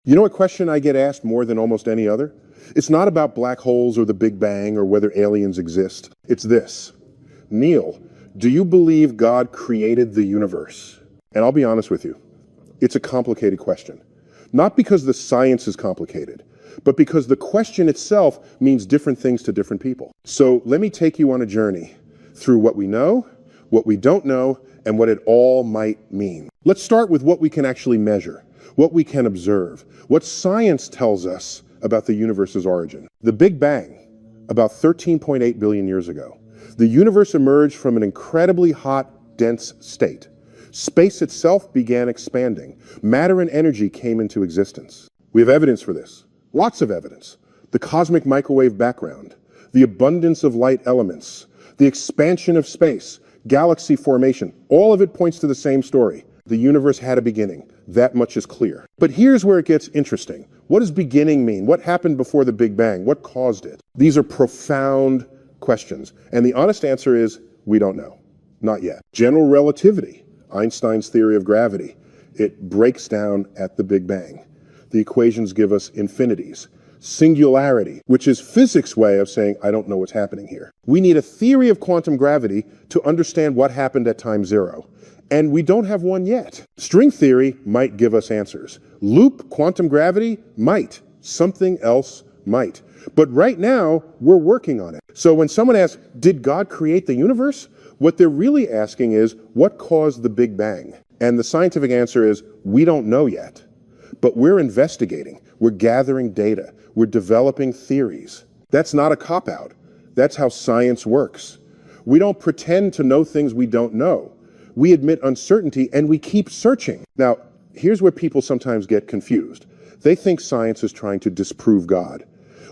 You know what question I get asked more than almost any other? It's not about black holes or the Big Bang or whether aliens exist. It's this. Neil, do you believe God created the universe? And I'll be honest with you, it's a complicated question. Not because the science is complicated, but because the question itself means different things to different people. So let me take you on a journey through what we know, what we don't know, and what it all might mean. Let's start with what we can actually measure, what we can observe, what science tells us about the universe's origin. The Big Bang, about 13.8 billion years ago. The universe emerged from an incredibly hot, dense state. Space itself began expanding. Matter and energy came into existence. We have evidence for this. Lots of evidence. The cosmic microwave background, the abundance of light elements, the expansion of space, galaxy formation, all of it points to the same story. The universe had a beginning. That much is clear. But here's where it gets interesting. What does beginning mean? What happened before the Big Bang? What caused it? These are profound questions. And the honest answer is, we don't know. Not yet. General relativity, Einstein's theory of gravity, it breaks down at the Big Bang. The equations give us infinities. Singularity, which is physics' way of saying, I don't know what's happening here. We need a theory of quantum gravity to understand what happened at time zero. And we don't have one yet. String theory might give us answers. Loop quantum gravity might. Something else might. But right now, we're working on it. So when someone asks, did God create the universe? What they're really asking is, what caused the Big Bang? And the scientific answer is, we don't know yet. But we're investigating. We're gathering data. We're developing theories. That's not a cop-out. That's how science works. We don't pretend to know things we don't know. We admit uncertainty and we keep searching. Now, here's where people sometimes get confused. They think science is trying to disprove God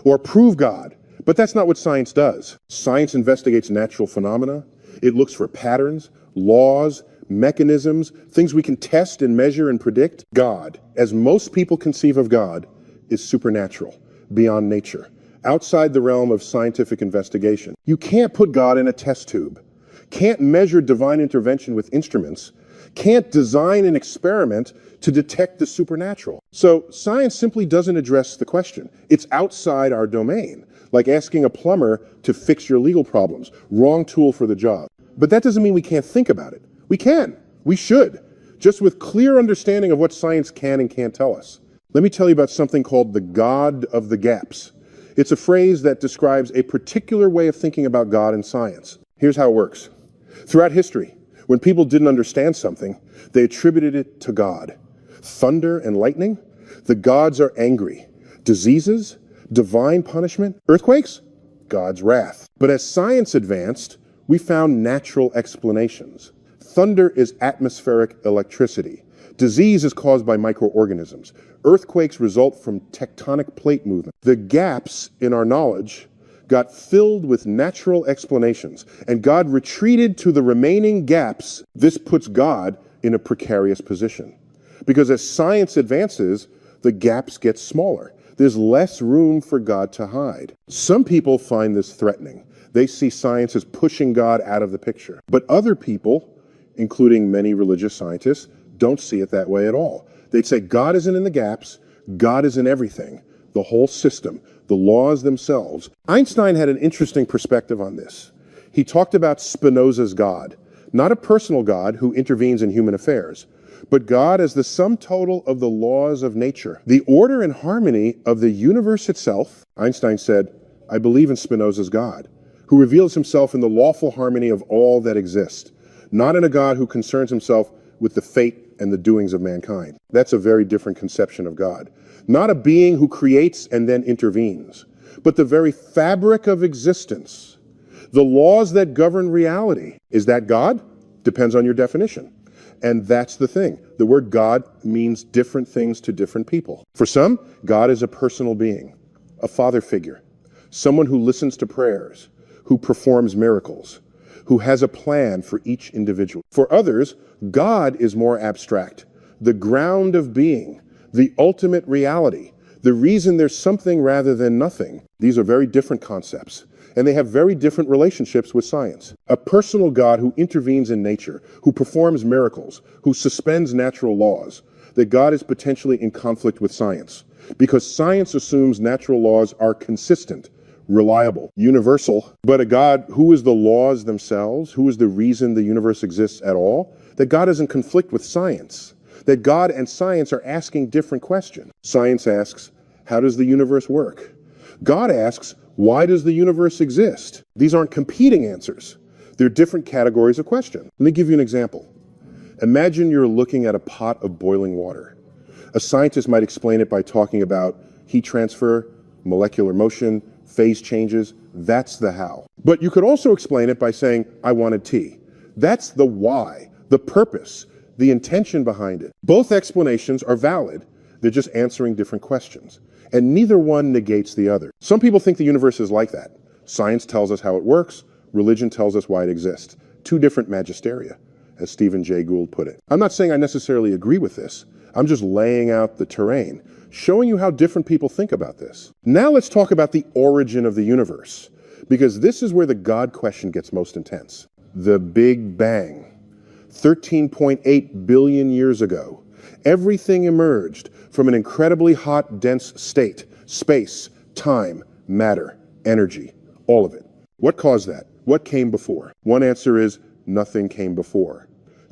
or prove God, but that's not what science does. Science investigates natural phenomena. It looks for patterns, laws, mechanisms, things we can test and measure and predict. God, as most people conceive of God, is supernatural, beyond nature, outside the realm of scientific investigation. You can't put God in a test tube, can't measure divine intervention with instruments, can't design an experiment to detect the supernatural. So science simply doesn't address the question. It's outside our domain, like asking a plumber to fix your legal problems. Wrong tool for the job. But that doesn't mean we can't think about it. We can. We should. Just with clear understanding of what science can and can't tell us. Let me tell you about something called the God of the gaps. It's a phrase that describes a particular way of thinking about God and science. Here's how it works. Throughout history, when people didn't understand something, they attributed it to God. Thunder and lightning, the gods are angry. Diseases, divine punishment. Earthquakes, God's wrath. But as science advanced, we found natural explanations. Thunder is atmospheric electricity. Disease is caused by microorganisms. Earthquakes result from tectonic plate movement. The gaps in our knowledge got filled with natural explanations, and God retreated to the remaining gaps. This puts God in a precarious position. Because as science advances, the gaps get smaller. There's less room for God to hide. Some people find this threatening. They see science as pushing God out of the picture. But other people, including many religious scientists, don't see it that way at all. They'd say God isn't in the gaps, God is in everything, the whole system, the laws themselves. Einstein had an interesting perspective on this. He talked about Spinoza's God, not a personal God who intervenes in human affairs, but God as the sum total of the laws of nature, the order and harmony of the universe itself. Einstein said, I believe in Spinoza's God, who reveals himself in the lawful harmony of all that exists, not in a God who concerns himself with the fate and the doings of mankind. That's a very different conception of God. Not a being who creates and then intervenes, but the very fabric of existence, the laws that govern reality. Is that God? Depends on your definition. And that's the thing. The word God means different things to different people. For some, God is a personal being, a father figure, someone who listens to prayers, who performs miracles, who has a plan for each individual. For others, God is more abstract, the ground of being, the ultimate reality, the reason there's something rather than nothing. These are very different concepts, and they have very different relationships with science. A personal God who intervenes in nature, who performs miracles, who suspends natural laws. that God is potentially in conflict with science, because science assumes natural laws are consistent, reliable, universal. But a God who is the laws themselves, who is the reason the universe exists at all, that God is in conflict with science, that God and science are asking different questions. Science asks, how does the universe work? God asks, why does the universe exist? These aren't competing answers. They're different categories of question. Let me give you an example. Imagine you're looking at a pot of boiling water. A scientist might explain it by talking about heat transfer, molecular motion, phase changes. That's the how. But you could also explain it by saying, I wanted tea. That's the why, the purpose, the intention behind it. Both explanations are valid. They're just answering different questions. And neither one negates the other. Some people think the universe is like that. Science tells us how it works. Religion tells us why it exists. Two different magisteria, as Stephen Jay Gould put it. I'm not saying I necessarily agree with this. I'm just laying out the terrain, showing you how different people think about this. Now let's talk about the origin of the universe, because this is where the God question gets most intense. The Big Bang. 13.8 billion years ago, everything emerged from an incredibly hot, dense state. Space, time, matter, energy, all of it. What caused that? What came before? One answer is nothing came before.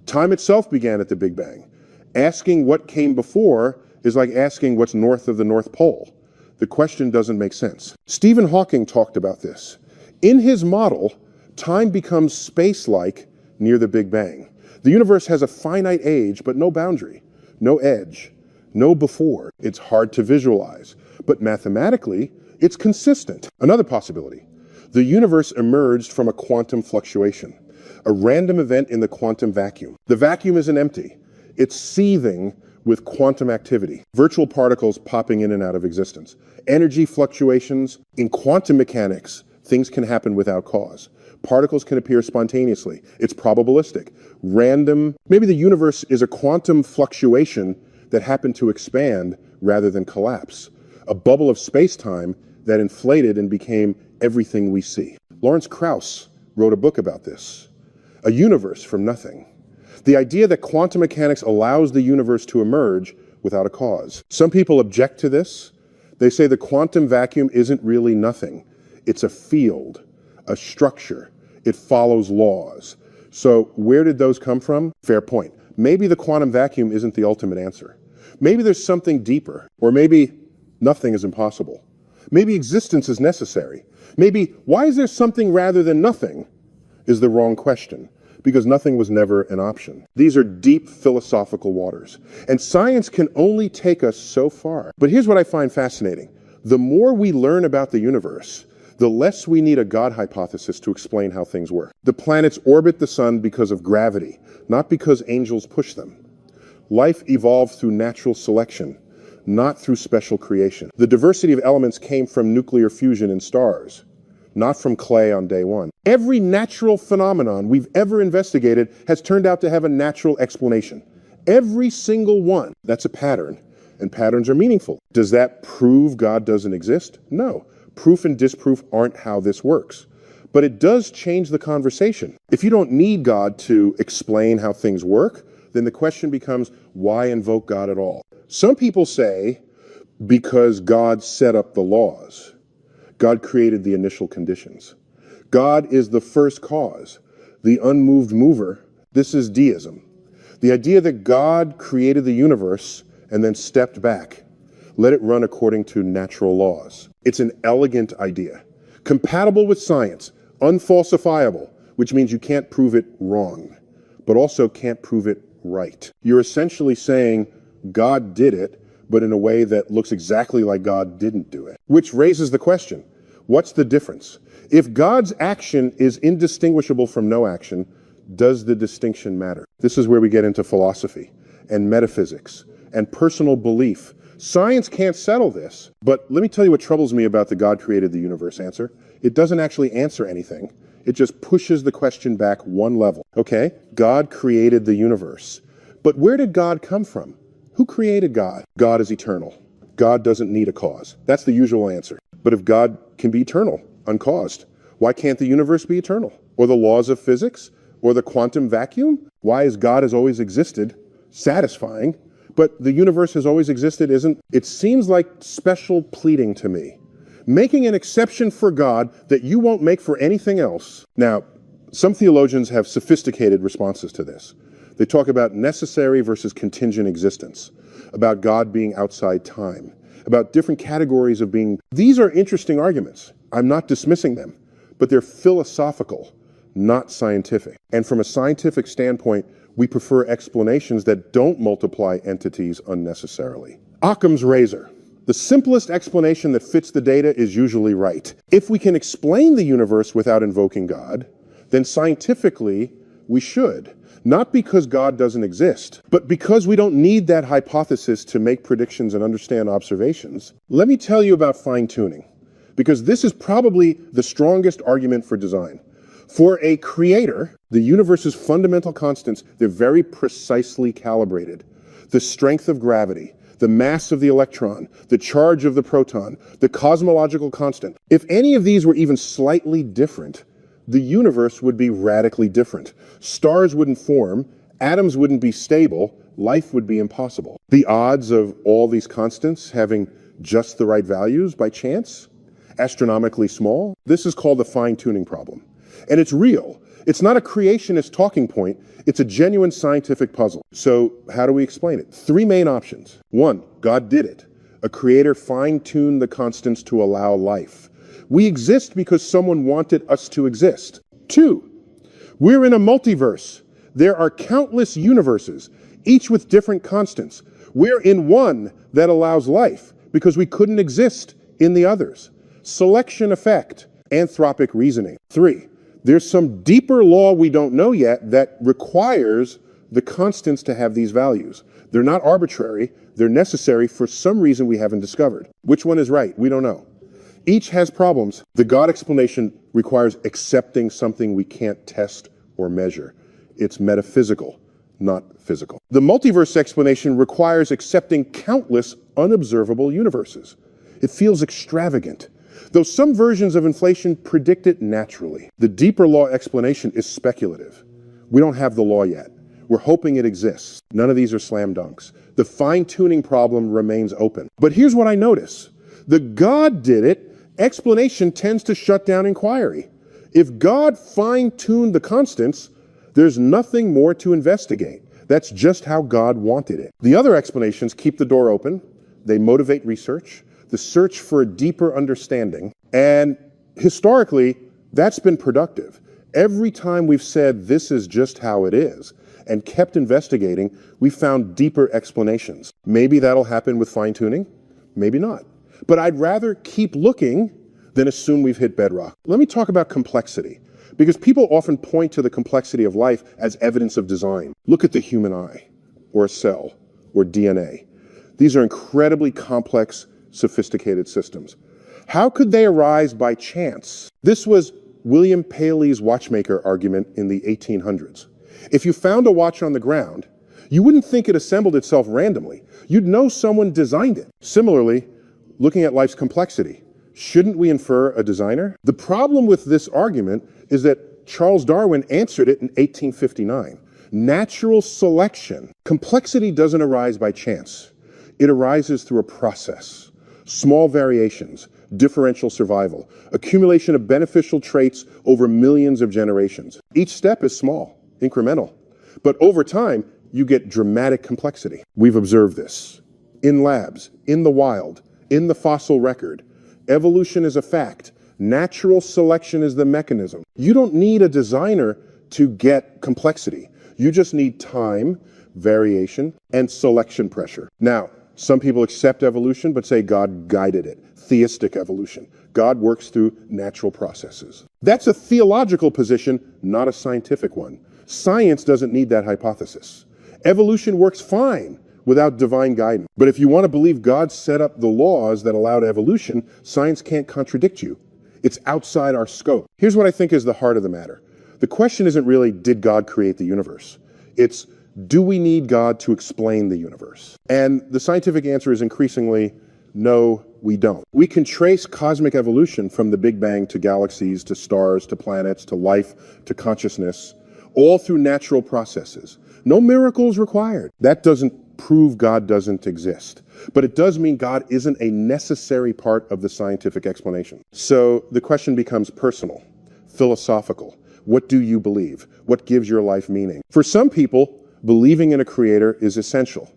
Time itself began at the Big Bang. Asking what came before is like asking what's north of the North Pole. The question doesn't make sense. Stephen Hawking talked about this. In his model, time becomes space-like near the Big Bang. The universe has a finite age, but no boundary, no edge, no before. It's hard to visualize, but mathematically, it's consistent. Another possibility. The universe emerged from a quantum fluctuation, a random event in the quantum vacuum. The vacuum isn't empty. It's seething with quantum activity, virtual particles popping in and out of existence. Energy fluctuations. In quantum mechanics, things can happen without cause. Particles can appear spontaneously. It's probabilistic. Random. Maybe the universe is a quantum fluctuation that happened to expand rather than collapse. A bubble of space-time that inflated and became everything we see. Lawrence Krauss wrote a book about this. A universe from nothing. The idea that quantum mechanics allows the universe to emerge without a cause. Some people object to this. They say the quantum vacuum isn't really nothing. It's a field, a structure. It follows laws. So where did those come from? Fair point. Maybe the quantum vacuum isn't the ultimate answer. Maybe there's something deeper, or maybe nothing is impossible. Maybe existence is necessary. Maybe why is there something rather than nothing is the wrong question, because nothing was never an option. These are deep philosophical waters, and science can only take us so far. But here's what I find fascinating. The more we learn about the universe, the less we need a God hypothesis to explain how things work. The planets orbit the sun because of gravity, not because angels push them. Life evolved through natural selection, not through special creation. The diversity of elements came from nuclear fusion in stars, not from clay on day one. Every natural phenomenon we've ever investigated has turned out to have a natural explanation. Every single one. That's a pattern, and patterns are meaningful. Does that prove God doesn't exist? No. Proof and disproof aren't how this works. But it does change the conversation. If you don't need God to explain how things work, then the question becomes, why invoke God at all? Some people say, because God set up the laws. God created the initial conditions. God is the first cause, the unmoved mover. This is deism. The idea that God created the universe and then stepped back, let it run according to natural laws. It's an elegant idea, compatible with science, unfalsifiable, which means you can't prove it wrong, but also can't prove it right. You're essentially saying God did it, but in a way that looks exactly like God didn't do it. Which raises the question, what's the difference? If God's action is indistinguishable from no action, does the distinction matter? This is where we get into philosophy and metaphysics and personal belief. Science can't settle this, but let me tell you what troubles me about the God created the universe answer. It doesn't actually answer anything. It just pushes the question back one level. Okay, God created the universe. But where did God come from? Who created God? God is eternal. God doesn't need a cause. That's the usual answer. But if God can be eternal, uncaused, why can't the universe be eternal? Or the laws of physics? Or the quantum vacuum? Why is God has always existed, satisfying, but the universe has always existed isn't, it seems like special pleading to me. Making an exception for God that you won't make for anything else. Now, some theologians have sophisticated responses to this. They talk about necessary versus contingent existence, about God being outside time, about different categories of being. These are interesting arguments. I'm not dismissing them, but they're philosophical, not scientific. And from a scientific standpoint, we prefer explanations that don't multiply entities unnecessarily. Occam's razor. The simplest explanation that fits the data is usually right. If we can explain the universe without invoking God, then scientifically we should. Not because God doesn't exist, but because we don't need that hypothesis to make predictions and understand observations. Let me tell you about fine-tuning, because this is probably the strongest argument for design. For a creator, the universe's fundamental constants, they're very precisely calibrated. The strength of gravity, the mass of the electron, the charge of the proton, the cosmological constant. If any of these were even slightly different, the universe would be radically different. Stars wouldn't form, atoms wouldn't be stable, life would be impossible. The odds of all these constants having just the right values by chance, astronomically small, this is called the fine-tuning problem. And it's real. It's not a creationist talking point, it's a genuine scientific puzzle. So how do we explain it? Three main options. One, God did it. A creator fine-tuned the constants to allow life. We exist because someone wanted us to exist. Two, we're in a multiverse. There are countless universes, each with different constants. We're in one that allows life because we couldn't exist in the others. Selection effect, anthropic reasoning. Three, there's some deeper law we don't know yet that requires the constants to have these values. They're not arbitrary, they're necessary for some reason we haven't discovered. Which one is right? We don't know. Each has problems. The God explanation requires accepting something we can't test or measure. It's metaphysical, not physical. The multiverse explanation requires accepting countless unobservable universes. It feels extravagant, though some versions of inflation predict it naturally. The deeper law explanation is speculative. We don't have the law yet. We're hoping it exists. None of these are slam dunks. The fine-tuning problem remains open. But here's what I notice. The God did it explanation tends to shut down inquiry. If God fine-tuned the constants, there's nothing more to investigate. That's just how God wanted it. The other explanations keep the door open. They motivate research, the search for a deeper understanding. And historically, that's been productive. Every time we've said this is just how it is and kept investigating, we found deeper explanations. Maybe that'll happen with fine-tuning, maybe not. But I'd rather keep looking than assume we've hit bedrock. Let me talk about complexity, because people often point to the complexity of life as evidence of design. Look at the human eye, or a cell, or DNA. These are incredibly complex, sophisticated systems. How could they arise by chance? This was William Paley's watchmaker argument in the 1800s. If you found a watch on the ground, you wouldn't think it assembled itself randomly. You'd know someone designed it. Similarly, looking at life's complexity, shouldn't we infer a designer? The problem with this argument is that Charles Darwin answered it in 1859. Natural selection. Complexity doesn't arise by chance. It arises through a process. Small variations, differential survival, accumulation of beneficial traits over millions of generations. Each step is small, incremental, but over time, you get dramatic complexity. We've observed this in labs, in the wild, in the fossil record. Evolution is a fact. Natural selection is the mechanism. You don't need a designer to get complexity. You just need time, variation, and selection pressure. Now, some people accept evolution but say God guided it. Theistic evolution. God works through natural processes. That's a theological position, not a scientific one. Science doesn't need that hypothesis. Evolution works fine without divine guidance. But if you want to believe God set up the laws that allowed evolution, science can't contradict you. It's outside our scope. Here's what I think is the heart of the matter. The question isn't really, did God create the universe? It's, do we need God to explain the universe? And the scientific answer is increasingly, no, we don't. We can trace cosmic evolution from the Big Bang to galaxies, to stars, to planets, to life, to consciousness, all through natural processes. No miracles required. That doesn't prove God doesn't exist. But it does mean God isn't a necessary part of the scientific explanation. So the question becomes personal, philosophical. What do you believe? What gives your life meaning? For some people, believing in a creator is essential.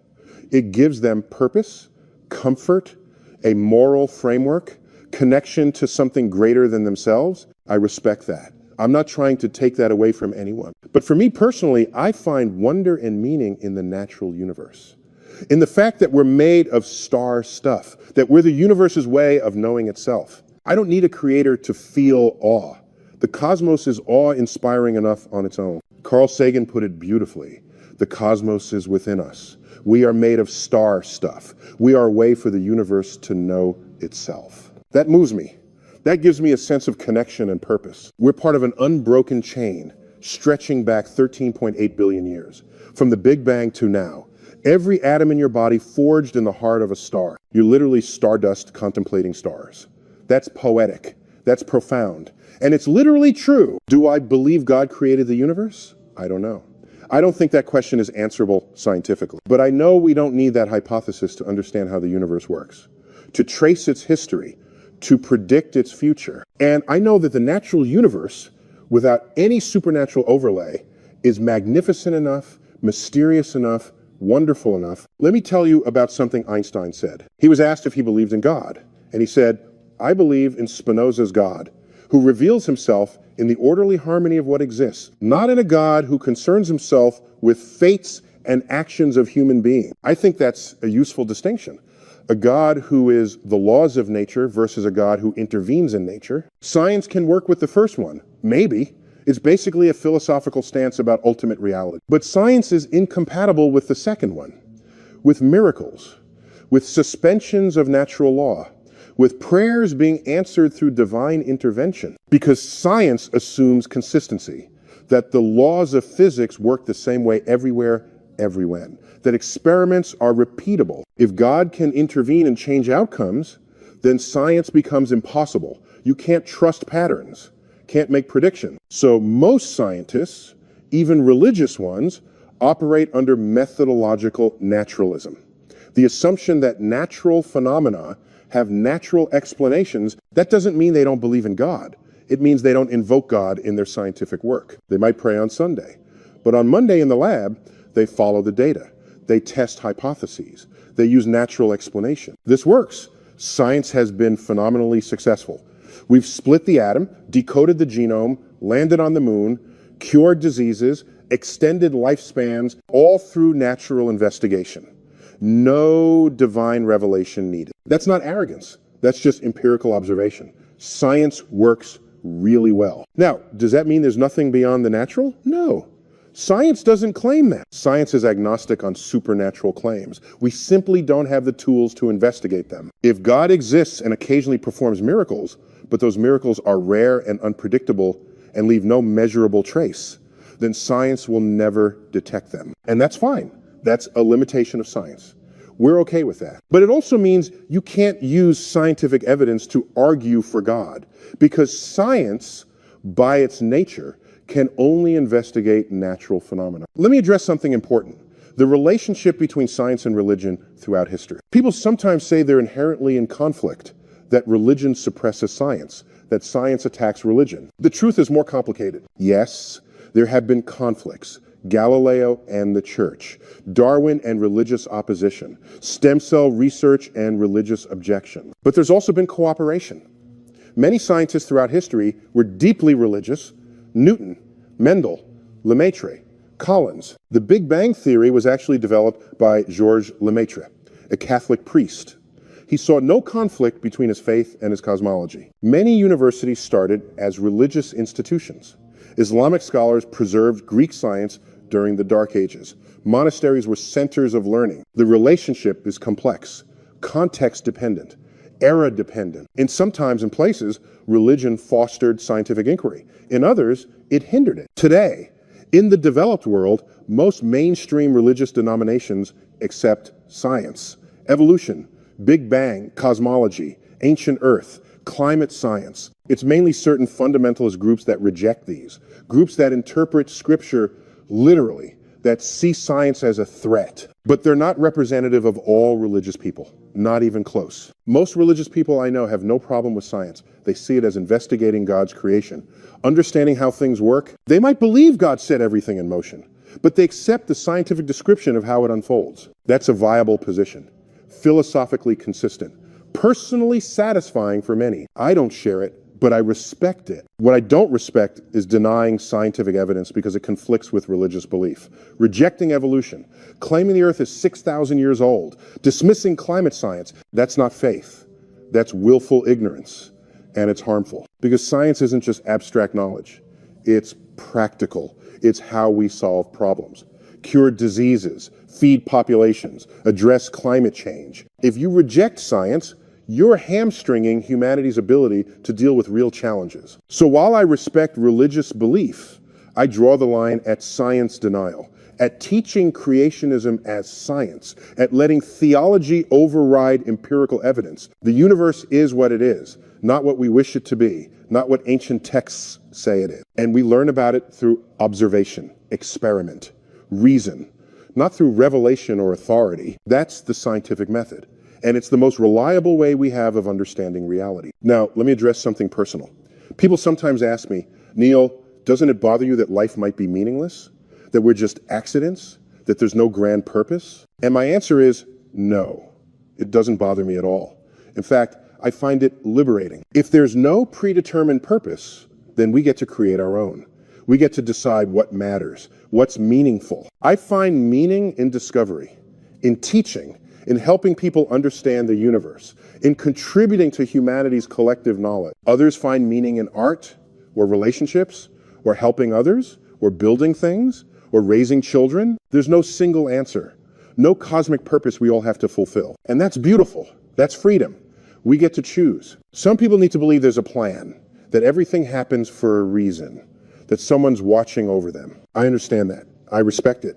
It gives them purpose, comfort, a moral framework, connection to something greater than themselves. I respect that. I'm not trying to take that away from anyone. But for me personally, I find wonder and meaning in the natural universe. In the fact that we're made of star stuff, that we're the universe's way of knowing itself. I don't need a creator to feel awe. The cosmos is awe-inspiring enough on its own. Carl Sagan put it beautifully. The cosmos is within us. We are made of star stuff. We are a way for the universe to know itself. That moves me. That gives me a sense of connection and purpose. We're part of an unbroken chain stretching back 13.8 billion years. From the Big Bang to now. Every atom in your body forged in the heart of a star. You're literally stardust contemplating stars. That's poetic. That's profound. And it's literally true. Do I believe God created the universe? I don't know. I don't think that question is answerable scientifically. But I know we don't need that hypothesis to understand how the universe works, to trace its history, to predict its future. And I know that the natural universe, without any supernatural overlay, is magnificent enough, mysterious enough, wonderful enough. Let me tell you about something Einstein said. He was asked if he believed in God, and he said, "I believe in Spinoza's God, who reveals himself in the orderly harmony of what exists, not in a God who concerns himself with fates and actions of human beings." I think that's a useful distinction. A God who is the laws of nature versus a God who intervenes in nature. Science can work with the first one, maybe. It's basically a philosophical stance about ultimate reality. But science is incompatible with the second one, with miracles, with suspensions of natural law, with prayers being answered through divine intervention, because science assumes consistency, that the laws of physics work the same way everywhere, everywhen, that experiments are repeatable. If God can intervene and change outcomes, then science becomes impossible. You can't trust patterns, can't make predictions. So most scientists, even religious ones, operate under methodological naturalism. The assumption that natural phenomena have natural explanations, that doesn't mean they don't believe in God. It means they don't invoke God in their scientific work. They might pray on Sunday, but on Monday in the lab, they follow the data. They test hypotheses. They use natural explanation. This works. Science has been phenomenally successful. We've split the atom, decoded the genome, landed on the moon, cured diseases, extended lifespans, all through natural investigation. No divine revelation needed. That's not arrogance. That's just empirical observation. Science works really well. Now, does that mean there's nothing beyond the natural? No. Science doesn't claim that. Science is agnostic on supernatural claims. We simply don't have the tools to investigate them. If God exists and occasionally performs miracles, but those miracles are rare and unpredictable and leave no measurable trace, then science will never detect them. And that's fine. That's a limitation of science. We're okay with that. But it also means you can't use scientific evidence to argue for God, because science, by its nature, can only investigate natural phenomena. Let me address something important: the relationship between science and religion throughout history. People sometimes say they're inherently in conflict, that religion suppresses science, that science attacks religion. The truth is more complicated. Yes, there have been conflicts. Galileo and the church, Darwin and religious opposition, stem cell research and religious objection. But there's also been cooperation. Many scientists throughout history were deeply religious: Newton, Mendel, Lemaitre, Collins. The Big Bang Theory was actually developed by Georges Lemaitre, a Catholic priest. He saw no conflict between his faith and his cosmology. Many universities started as religious institutions. Islamic scholars preserved Greek science during the Dark Ages. Monasteries were centers of learning. The relationship is complex, context-dependent, era-dependent. And sometimes in places, religion fostered scientific inquiry. In others, it hindered it. Today, in the developed world, most mainstream religious denominations accept science, evolution, Big Bang, cosmology, ancient Earth, climate science. It's mainly certain fundamentalist groups that reject these, groups that interpret Scripture literally, that see science as a threat, but they're not representative of all religious people, not even close. Most religious people I know have no problem with science. They see it as investigating God's creation, understanding how things work. They might believe God set everything in motion, but they accept the scientific description of how it unfolds. That's a viable position, philosophically consistent, personally satisfying for many. I don't share it, but I respect it. What I don't respect is denying scientific evidence because it conflicts with religious belief, rejecting evolution, claiming the Earth is 6,000 years old, dismissing climate science. That's not faith. That's willful ignorance, and it's harmful. Because science isn't just abstract knowledge. It's practical. It's how we solve problems, cure diseases, feed populations, address climate change. If you reject science, you're hamstringing humanity's ability to deal with real challenges. So while I respect religious belief, I draw the line at science denial, at teaching creationism as science, at letting theology override empirical evidence. The universe is what it is, not what we wish it to be, not what ancient texts say it is. And we learn about it through observation, experiment, reason, not through revelation or authority. That's the scientific method. And it's the most reliable way we have of understanding reality. Now, let me address something personal. People sometimes ask me, Neil, doesn't it bother you that life might be meaningless? That we're just accidents? That there's no grand purpose? And my answer is no. It doesn't bother me at all. In fact, I find it liberating. If there's no predetermined purpose, then we get to create our own. We get to decide what matters, what's meaningful. I find meaning in discovery, in teaching, in helping people understand the universe, in contributing to humanity's collective knowledge. Others find meaning in art, or relationships, or helping others, or building things, or raising children. There's no single answer, no cosmic purpose we all have to fulfill. And that's beautiful. That's freedom. We get to choose. Some people need to believe there's a plan, that everything happens for a reason, that someone's watching over them. I understand that. I respect it.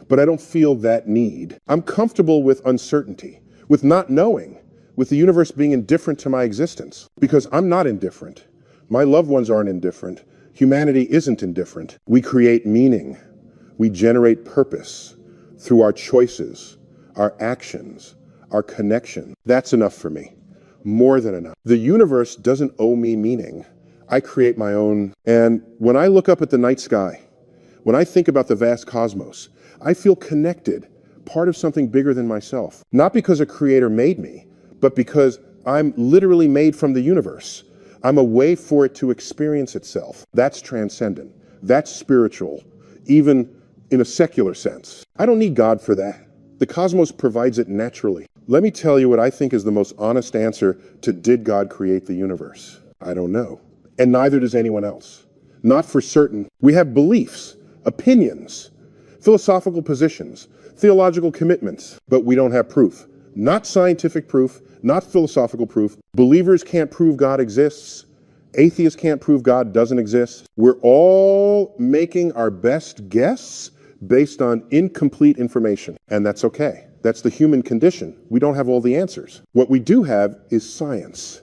But I don't feel that need. I'm comfortable with uncertainty, with not knowing, with the universe being indifferent to my existence. Because I'm not indifferent. My loved ones aren't indifferent. Humanity isn't indifferent. We create meaning. We generate purpose through our choices, our actions, our connection. That's enough for me. More than enough. The universe doesn't owe me meaning. I create my own. And when I look up at the night sky, when I think about the vast cosmos, I feel connected, part of something bigger than myself. Not because a creator made me, but because I'm literally made from the universe. I'm a way for it to experience itself. That's transcendent. That's spiritual, even in a secular sense. I don't need God for that. The cosmos provides it naturally. Let me tell you what I think is the most honest answer to did God create the universe? I don't know. And neither does anyone else. Not for certain. We have beliefs, opinions, philosophical positions, theological commitments, but we don't have proof. Not scientific proof, not philosophical proof. Believers can't prove God exists. Atheists can't prove God doesn't exist. We're all making our best guess based on incomplete information, and that's okay. That's the human condition. We don't have all the answers. What we do have is science,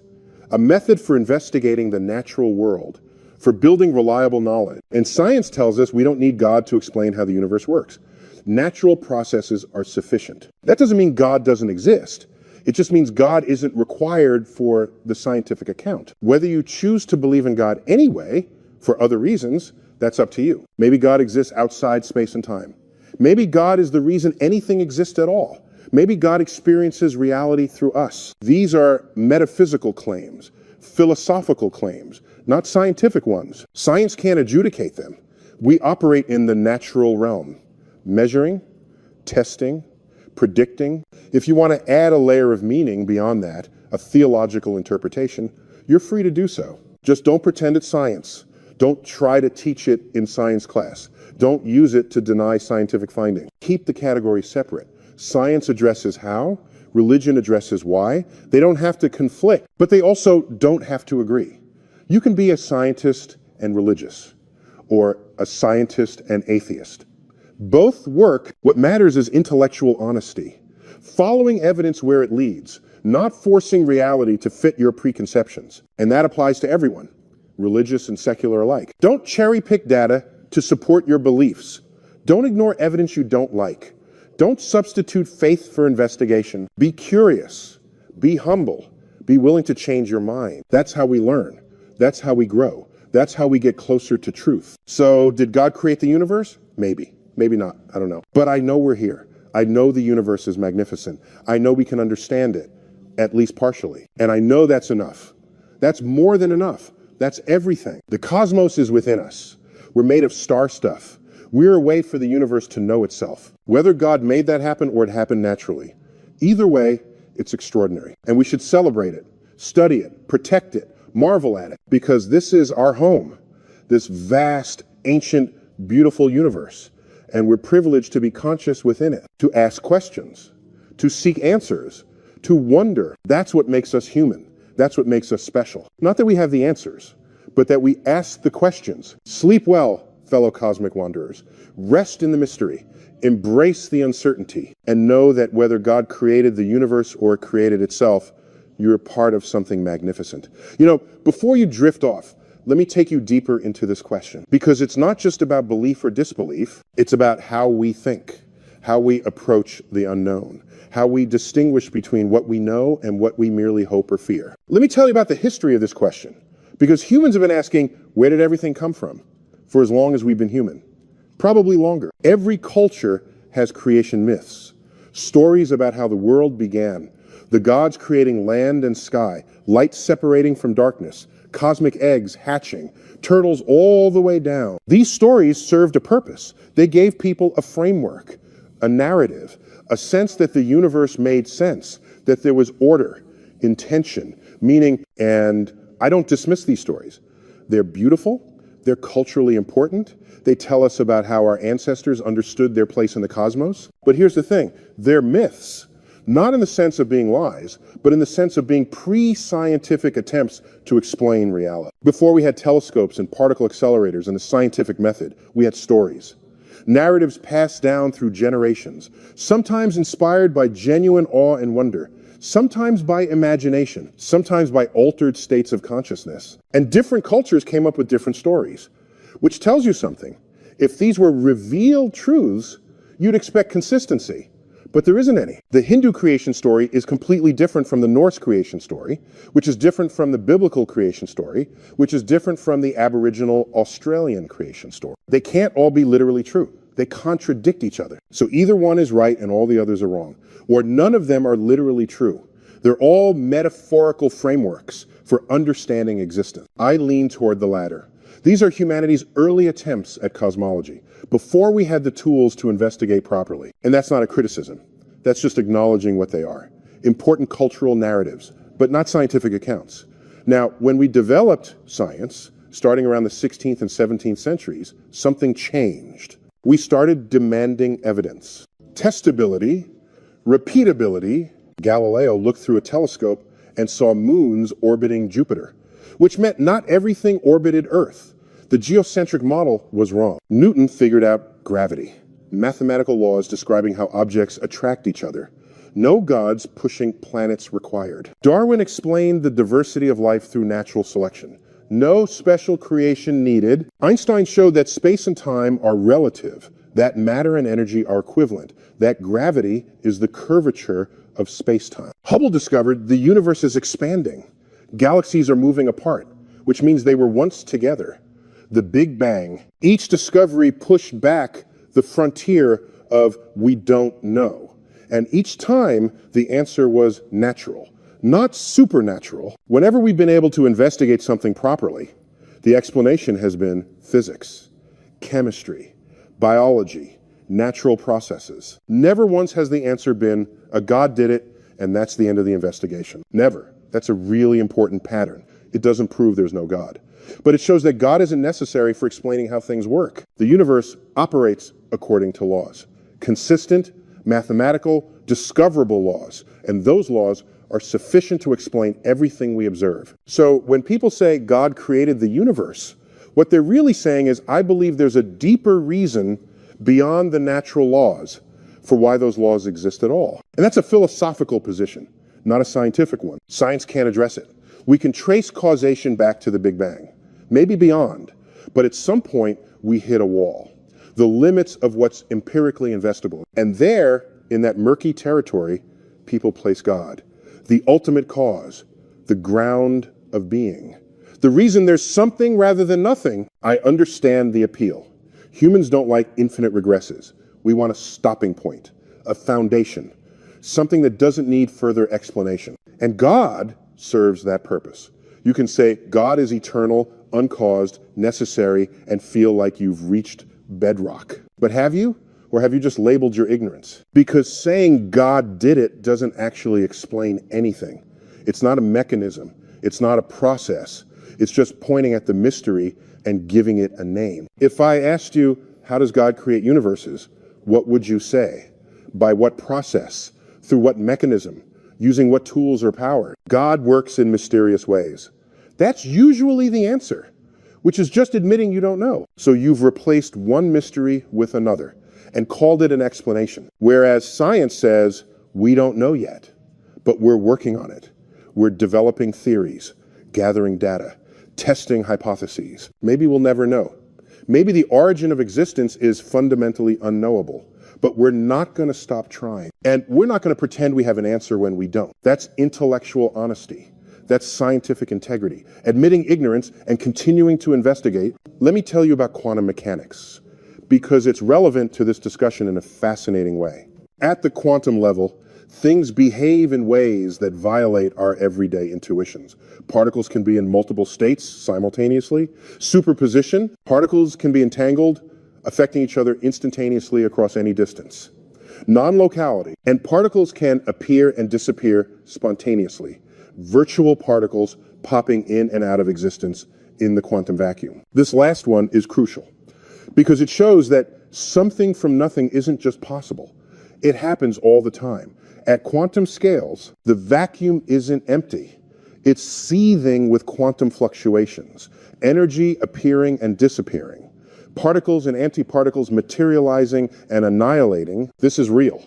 a method for investigating the natural world, for building reliable knowledge. And science tells us we don't need God to explain how the universe works. Natural processes are sufficient. That doesn't mean God doesn't exist. It just means God isn't required for the scientific account. Whether you choose to believe in God anyway, for other reasons, that's up to you. Maybe God exists outside space and time. Maybe God is the reason anything exists at all. Maybe God experiences reality through us. These are metaphysical claims, philosophical claims, not scientific ones. Science can't adjudicate them. We operate in the natural realm, measuring, testing, predicting. If you want to add a layer of meaning beyond that, a theological interpretation, you're free to do so. Just don't pretend it's science. Don't try to teach it in science class. Don't use it to deny scientific findings. Keep the categories separate. Science addresses how, religion addresses why. They don't have to conflict, but they also don't have to agree. You can be a scientist and religious, or a scientist and atheist. Both work. What matters is intellectual honesty, following evidence where it leads, not forcing reality to fit your preconceptions. And that applies to everyone, religious and secular alike. Don't cherry pick data to support your beliefs. Don't ignore evidence you don't like. Don't substitute faith for investigation. Be curious. Be humble. Be willing to change your mind. That's how we learn. That's how we grow. That's how we get closer to truth. So, did God create the universe? Maybe. Maybe not. I don't know. But I know we're here. I know the universe is magnificent. I know we can understand it, at least partially. And I know that's enough. That's more than enough. That's everything. The cosmos is within us. We're made of star stuff. We're a way for the universe to know itself. Whether God made that happen or it happened naturally. Either way, it's extraordinary. And we should celebrate it, study it, protect it, marvel at it, because this is our home, this vast, ancient, beautiful universe. And we're privileged to be conscious within it, to ask questions, to seek answers, to wonder. That's what makes us human. That's what makes us special. Not that we have the answers, but that we ask the questions. Sleep well, fellow cosmic wanderers. Rest in the mystery. Embrace the uncertainty. And know that whether God created the universe or created itself, you're part of something magnificent. You know, before you drift off, let me take you deeper into this question. Because it's not just about belief or disbelief. It's about how we think, how we approach the unknown, how we distinguish between what we know and what we merely hope or fear. Let me tell you about the history of this question. Because humans have been asking, where did everything come from? For as long as we've been human. Probably longer. Every culture has creation myths. Stories about how the world began. The gods creating land and sky, light separating from darkness, cosmic eggs hatching, turtles all the way down. These stories served a purpose. They gave people a framework, a narrative, a sense that the universe made sense, that there was order, intention, meaning, and I don't dismiss these stories. They're beautiful, they're culturally important, they tell us about how our ancestors understood their place in the cosmos. But here's the thing, they're myths. Not in the sense of being lies, but in the sense of being pre-scientific attempts to explain reality. Before we had telescopes and particle accelerators and the scientific method, we had stories. Narratives passed down through generations, sometimes inspired by genuine awe and wonder, sometimes by imagination, sometimes by altered states of consciousness. And different cultures came up with different stories, which tells you something. If these were revealed truths, you'd expect consistency. But there isn't any. The Hindu creation story is completely different from the Norse creation story, which is different from the biblical creation story, which is different from the Aboriginal Australian creation story. They can't all be literally true. They contradict each other. So either one is right and all the others are wrong, or none of them are literally true. They're all metaphorical frameworks for understanding existence. I lean toward the latter. These are humanity's early attempts at cosmology, before we had the tools to investigate properly. And that's not a criticism. That's just acknowledging what they are. Important cultural narratives, but not scientific accounts. Now, when we developed science, starting around the 16th and 17th centuries, something changed. We started demanding evidence. Testability, repeatability. Galileo looked through a telescope and saw moons orbiting Jupiter, which meant not everything orbited Earth. The geocentric model was wrong. Newton figured out gravity, mathematical laws describing how objects attract each other. No gods pushing planets required. Darwin explained the diversity of life through natural selection. No special creation needed. Einstein showed that space and time are relative, that matter and energy are equivalent, that gravity is the curvature of space-time. Hubble discovered the universe is expanding. Galaxies are moving apart, which means they were once together. The Big Bang. Each discovery pushed back the frontier of we don't know. And each time the answer was natural, not supernatural. Whenever we've been able to investigate something properly, the explanation has been physics, chemistry, biology, natural processes. Never once has the answer been a God did it and that's the end of the investigation. Never. That's a really important pattern. It doesn't prove there's no God. But it shows that God isn't necessary for explaining how things work. The universe operates according to laws. Consistent, mathematical, discoverable laws. And those laws are sufficient to explain everything we observe. So when people say God created the universe, what they're really saying is, I believe there's a deeper reason beyond the natural laws for why those laws exist at all. And that's a philosophical position, not a scientific one. Science can't address it. We can trace causation back to the Big Bang, maybe beyond, but at some point we hit a wall. the limits of what's empirically investable. And there, in that murky territory, people place God, the ultimate cause, the ground of being. The reason there's something rather than nothing. I understand the appeal. Humans don't like infinite regresses. We want a stopping point, a foundation, something that doesn't need further explanation. And God serves that purpose. You can say God is eternal, uncaused, necessary, and feel like you've reached bedrock. But have you? Or have you just labeled your ignorance? Because saying God did it doesn't actually explain anything. It's not a mechanism. It's not a process. It's just pointing at the mystery and giving it a name. If I asked you, how does God create universes? What would you say? By what process? Through what mechanism? Using what tools or power? God works in mysterious ways. That's usually the answer, which is just admitting you don't know. So you've replaced one mystery with another and called it an explanation. Whereas science says, we don't know yet, but we're working on it. We're developing theories, gathering data, testing hypotheses. Maybe we'll never know. Maybe the origin of existence is fundamentally unknowable, but we're not going to stop trying. And we're not going to pretend we have an answer when we don't. That's intellectual honesty. That's scientific integrity. Admitting ignorance and continuing to investigate. Let me tell you about quantum mechanics, because it's relevant to this discussion in a fascinating way. At the quantum level, things behave in ways that violate our everyday intuitions. Particles can be in multiple states simultaneously. Superposition, particles can be entangled, affecting each other instantaneously across any distance. Non-locality, and particles can appear and disappear spontaneously. Virtual particles popping in and out of existence in the quantum vacuum. This last one is crucial because it shows that something from nothing isn't just possible. It happens all the time. At quantum scales, the vacuum isn't empty. It's seething with quantum fluctuations, energy appearing and disappearing, particles and antiparticles materializing and annihilating. This is real,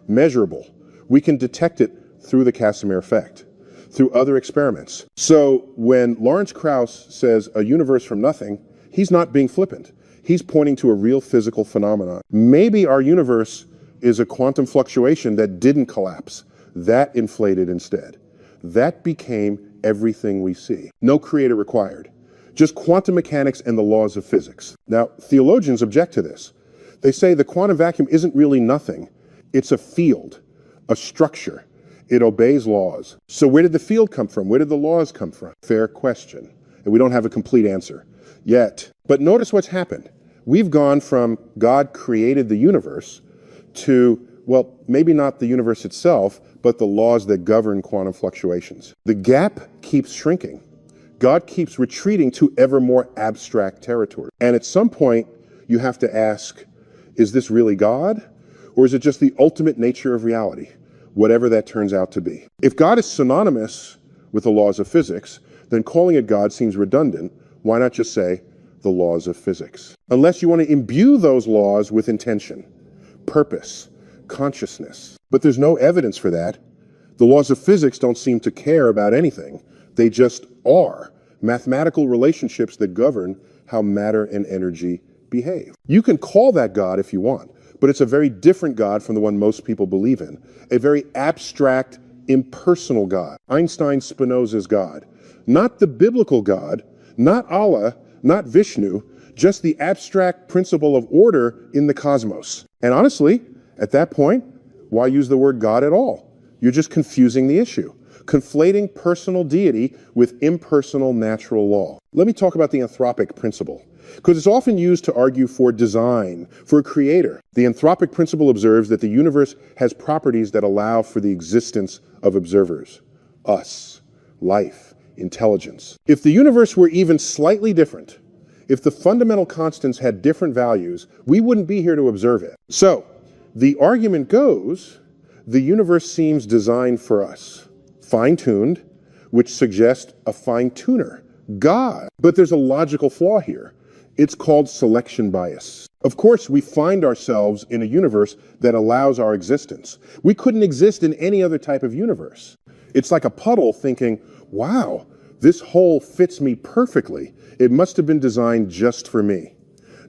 measurable. We can detect it through the Casimir effect, through other experiments. So when Lawrence Krauss says a universe from nothing, he's not being flippant. He's pointing to a real physical phenomenon. Maybe our universe is a quantum fluctuation that didn't collapse. That inflated instead. That became everything we see. No creator required. Just quantum mechanics and the laws of physics. Now, theologians object to this. They say the quantum vacuum isn't really nothing. It's a field, a structure. It obeys laws. So where did the field come from? Where did the laws come from? Fair question. And we don't have a complete answer yet. But notice what's happened. We've gone from God created the universe to, well, maybe not the universe itself, but the laws that govern quantum fluctuations. The gap keeps shrinking. God keeps retreating to ever more abstract territory. And at some point, you have to ask, is this really God? Or is it just the ultimate nature of reality, whatever that turns out to be? If God is synonymous with the laws of physics, then calling it God seems redundant. Why not just say the laws of physics? Unless you want to imbue those laws with intention, purpose, consciousness. But there's no evidence for that. The laws of physics don't seem to care about anything. They just are mathematical relationships that govern how matter and energy behave. You can call that God if you want, but it's a very different God from the one most people believe in. A very abstract, impersonal God. Einstein Spinoza's God. Not the biblical God, not Allah, not Vishnu, just the abstract principle of order in the cosmos. And honestly, at that point, why use the word God at all? You're just confusing the issue, conflating personal deity with impersonal natural law. Let me talk about the anthropic principle, because it's often used to argue for design, for a creator. The anthropic principle observes that the universe has properties that allow for the existence of observers, us, life, intelligence. If the universe were even slightly different, if the fundamental constants had different values, we wouldn't be here to observe it. So, the argument goes, the universe seems designed for us, fine-tuned, which suggests a fine-tuner, God. But there's a logical flaw here. It's called selection bias. Of course, we find ourselves in a universe that allows our existence. We couldn't exist in any other type of universe. It's like a puddle thinking, wow, this hole fits me perfectly. It must have been designed just for me.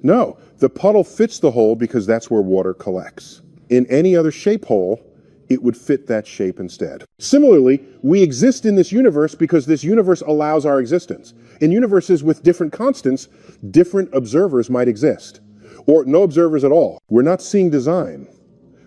No, the puddle fits the hole because that's where water collects. In any other shape hole, it would fit that shape instead. Similarly, we exist in this universe because this universe allows our existence. In universes with different constants, different observers might exist. Or no observers at all. We're not seeing design.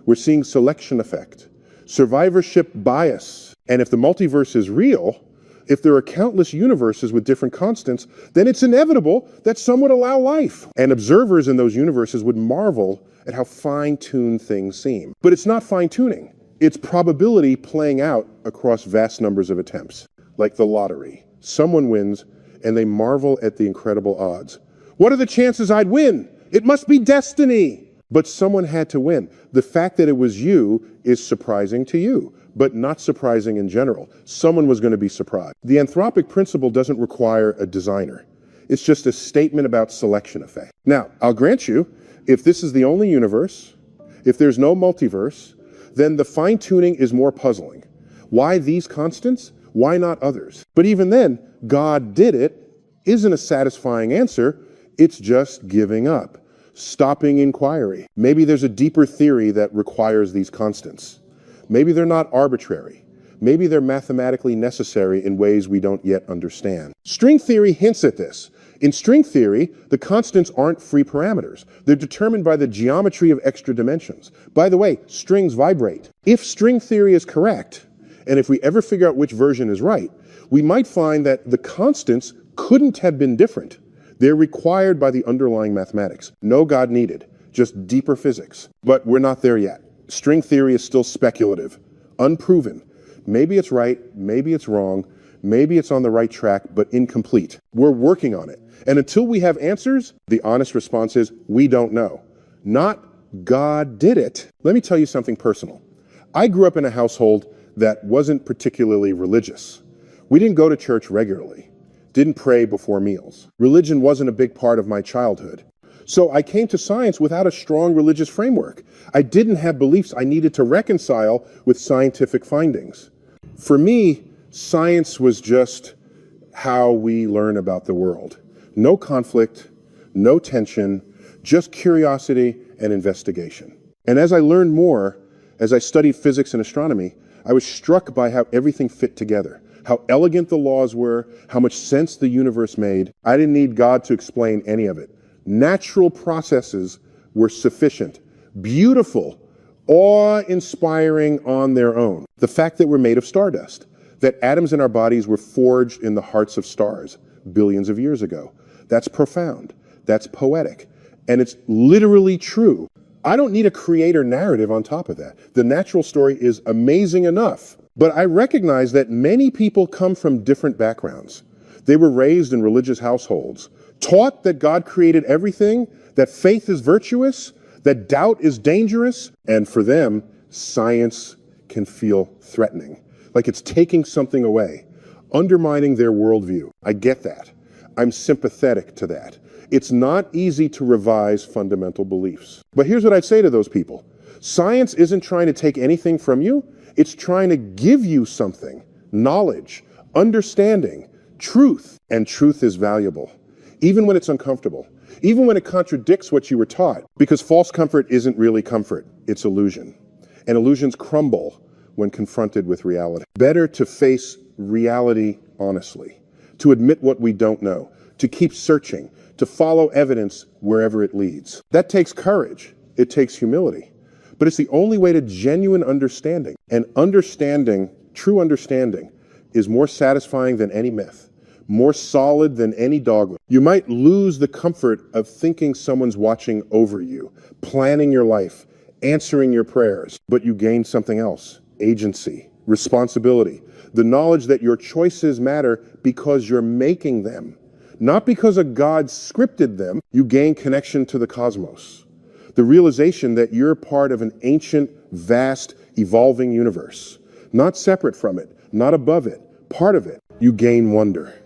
We're seeing selection effect, survivorship bias. And if the multiverse is real, if there are countless universes with different constants, then it's inevitable that some would allow life. And observers in those universes would marvel at how fine-tuned things seem. But it's not fine-tuning. It's probability playing out across vast numbers of attempts. Like the lottery. Someone wins, and they marvel at the incredible odds. What are the chances I'd win? It must be destiny. But someone had to win. The fact that it was you is surprising to you, but not surprising in general. Someone was going to be surprised. The anthropic principle doesn't require a designer. It's just a statement about selection effect. Now, I'll grant you, if this is the only universe, if there's no multiverse, then the fine-tuning is more puzzling. Why these constants? Why not others? But even then, God did it isn't a satisfying answer. It's just giving up, stopping inquiry. Maybe there's a deeper theory that requires these constants. Maybe they're not arbitrary. Maybe they're mathematically necessary in ways we don't yet understand. String theory hints at this. In string theory, the constants aren't free parameters. They're determined by the geometry of extra dimensions. By the way, strings vibrate. If string theory is correct, and if we ever figure out which version is right, we might find that the constants couldn't have been different. They're required by the underlying mathematics. No God needed, just deeper physics. But we're not there yet. String theory is still speculative, unproven. Maybe it's right, maybe it's wrong, maybe it's on the right track, but incomplete. We're working on it. And until we have answers, the honest response is, we don't know. Not God did it. Let me tell you something personal. I grew up in a household that wasn't particularly religious. We didn't go to church regularly, didn't pray before meals. Religion wasn't a big part of my childhood. So I came to science without a strong religious framework. I didn't have beliefs I needed to reconcile with scientific findings. For me, science was just how we learn about the world. No conflict, no tension, just curiosity and investigation. And as I learned more, as I studied physics and astronomy, I was struck by how everything fit together, how elegant the laws were, how much sense the universe made. I didn't need God to explain any of it. Natural processes were sufficient, beautiful, awe-inspiring on their own. The fact that we're made of stardust, that atoms in our bodies were forged in the hearts of stars billions of years ago. That's profound. That's poetic. And it's literally true. I don't need a creator narrative on top of that. The natural story is amazing enough. But I recognize that many people come from different backgrounds. They were raised in religious households, taught that God created everything, that faith is virtuous, that doubt is dangerous, and for them, science can feel threatening, like it's taking something away, undermining their worldview. I get that. I'm sympathetic to that. It's not easy to revise fundamental beliefs. But here's what I'd say to those people. Science isn't trying to take anything from you. It's trying to give you something, knowledge, understanding, truth. And truth is valuable, even when it's uncomfortable, even when it contradicts what you were taught, because false comfort isn't really comfort, it's illusion. And illusions crumble when confronted with reality. Better to face reality honestly, to admit what we don't know, to keep searching, to follow evidence wherever it leads. That takes courage. It takes humility. But it's the only way to genuine understanding. And understanding, true understanding, is more satisfying than any myth, more solid than any dogma. You might lose the comfort of thinking someone's watching over you, planning your life, answering your prayers, but you gain something else: agency, responsibility, the knowledge that your choices matter because you're making them, not because a God scripted them. You gain connection to the cosmos, the realization that you're part of an ancient, vast, evolving universe, not separate from it, not above it, part of it. You gain wonder,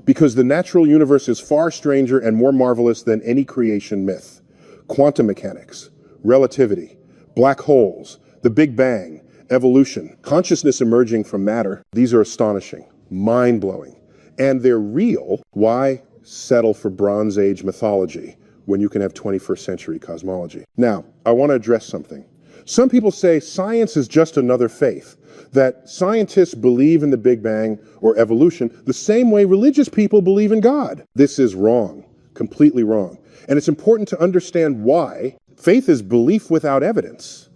because the natural universe is far stranger and more marvelous than any creation myth. Quantum mechanics, relativity, black holes, the Big Bang, evolution, consciousness emerging from matter. These are astonishing, mind-blowing, and they're real. Why settle for Bronze Age mythology when you can have 21st century cosmology. Now, I want to address something. Some people say science is just another faith, that scientists believe in the Big Bang or evolution the same way religious people believe in God. This is wrong, completely wrong. And it's important to understand why. Faith is belief without evidence,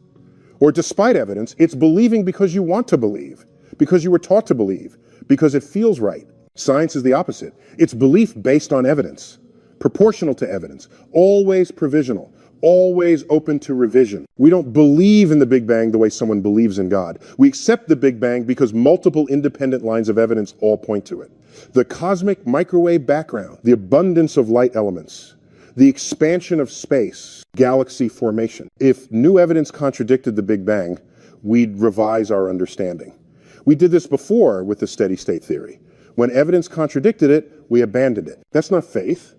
or despite evidence. It's believing because you want to believe, because you were taught to believe, because it feels right. Science is the opposite. It's belief based on evidence, proportional to evidence, always provisional, always open to revision. We don't believe in the Big Bang the way someone believes in God. We accept the Big Bang because multiple independent lines of evidence all point to it. The cosmic microwave background, the abundance of light elements, the expansion of space, galaxy formation. If new evidence contradicted the Big Bang, we'd revise our understanding. We did this before with the steady state theory. When evidence contradicted it, we abandoned it. That's not faith.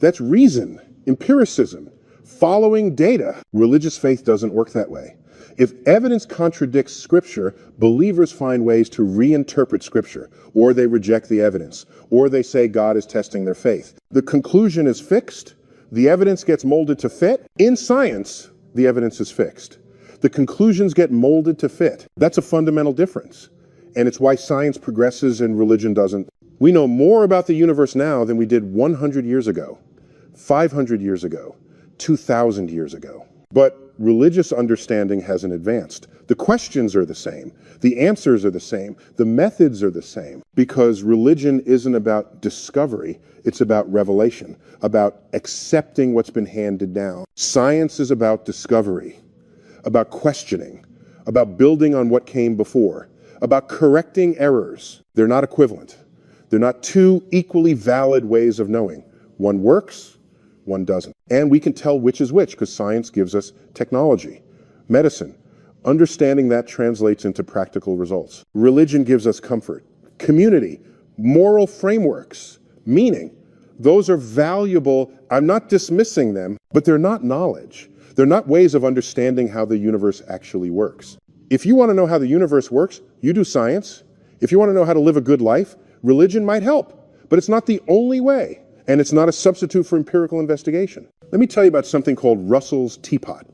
That's reason, empiricism, following data. Religious faith doesn't work that way. If evidence contradicts Scripture, believers find ways to reinterpret Scripture, or they reject the evidence, or they say God is testing their faith. The conclusion is fixed. The evidence gets molded to fit. In science, the evidence is fixed. The conclusions get molded to fit. That's a fundamental difference. And it's why science progresses and religion doesn't. We know more about the universe now than we did 100 years ago, 500 years ago, 2,000 years ago. But religious understanding hasn't advanced. The questions are the same. The answers are the same. The methods are the same. Because religion isn't about discovery. It's about revelation, about accepting what's been handed down. Science is about discovery, about questioning, about building on what came before, about correcting errors. They're not equivalent. They're not two equally valid ways of knowing. One works, one doesn't. And we can tell which is which because science gives us technology, medicine. Understanding that translates into practical results. Religion gives us comfort, community, moral frameworks, meaning. Those are valuable. I'm not dismissing them, but they're not knowledge. They're not ways of understanding how the universe actually works. If you want to know how the universe works, you do science. If you want to know how to live a good life, religion might help, but it's not the only way, and it's not a substitute for empirical investigation. Let me tell you about something called Russell's teapot.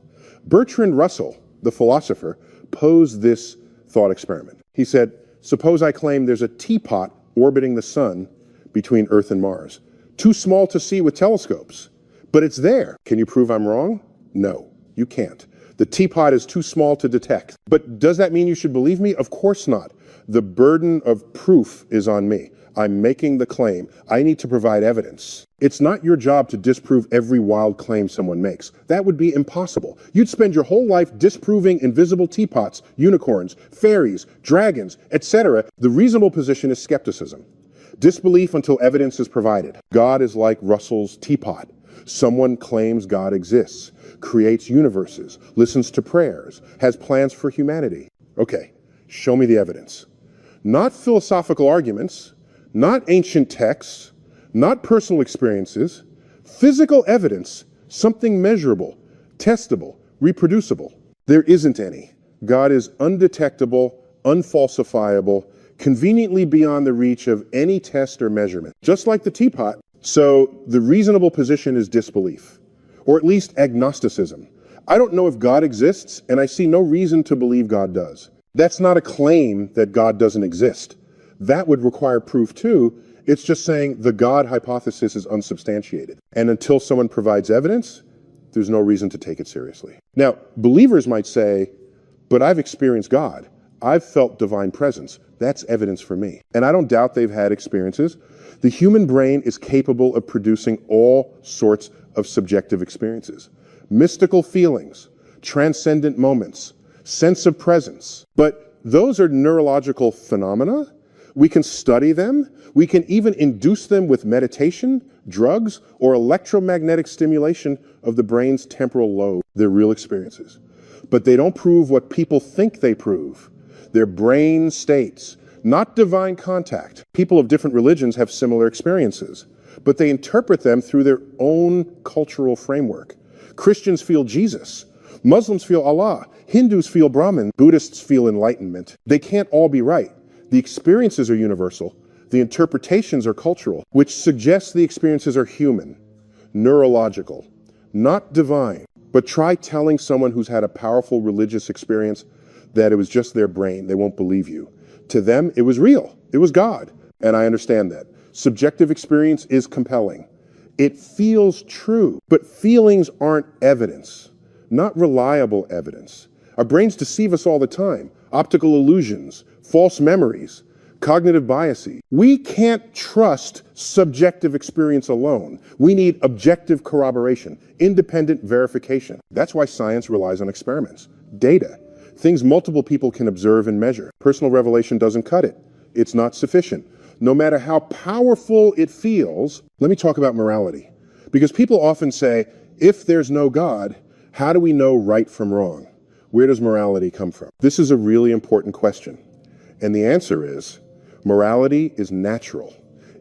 Bertrand Russell, the philosopher, posed this thought experiment. He said, suppose I claim there's a teapot orbiting the sun between Earth and Mars. Too small to see with telescopes, but it's there. Can you prove I'm wrong? No, you can't. The teapot is too small to detect. But does that mean you should believe me? Of course not. The burden of proof is on me. I'm making the claim. I need to provide evidence. It's not your job to disprove every wild claim someone makes. That would be impossible. You'd spend your whole life disproving invisible teapots, unicorns, fairies, dragons, etc. The reasonable position is skepticism. Disbelief until evidence is provided. God is like Russell's teapot. Someone claims God exists, creates universes, listens to prayers, has plans for humanity. Okay, show me the evidence. Not philosophical arguments, not ancient texts, not personal experiences, physical evidence, something measurable, testable, reproducible. There isn't any. God is undetectable, unfalsifiable, conveniently beyond the reach of any test or measurement, just like the teapot. So the reasonable position is disbelief, or at least agnosticism. I don't know if God exists, and I see no reason to believe God does. That's not a claim that God doesn't exist. That would require proof too. It's just saying the God hypothesis is unsubstantiated. And until someone provides evidence, there's no reason to take it seriously. Now, believers might say, but I've experienced God. I've felt divine presence. That's evidence for me. And I don't doubt they've had experiences. The human brain is capable of producing all sorts of subjective experiences. Mystical feelings, transcendent moments, sense of presence. But those are neurological phenomena. We can study them. We can even induce them with meditation, drugs, or electromagnetic stimulation of the brain's temporal lobe. They're real experiences. But they don't prove what people think they prove. They're brain states, not divine contact. People of different religions have similar experiences, but they interpret them through their own cultural framework. Christians feel Jesus. Muslims feel Allah. Hindus feel Brahman. Buddhists feel enlightenment. They can't all be right. The experiences are universal. The interpretations are cultural, which suggests the experiences are human, neurological. not divine. But try telling someone who's had a powerful religious experience that it was just their brain. They won't believe you. To them, it was real. It was God. And I understand that. Subjective experience is compelling. It feels true. But feelings aren't evidence, not reliable evidence. Our brains deceive us all the time. Optical illusions, false memories, cognitive biases. We can't trust subjective experience alone. We need objective corroboration, independent verification. That's why science relies on experiments, data, things multiple people can observe and measure. Personal revelation doesn't cut it. It's not sufficient. No matter how powerful it feels, let me talk about morality. Because people often say, if there's no God, how do we know right from wrong? Where does morality come from? This is a really important question. And the answer is, morality is natural.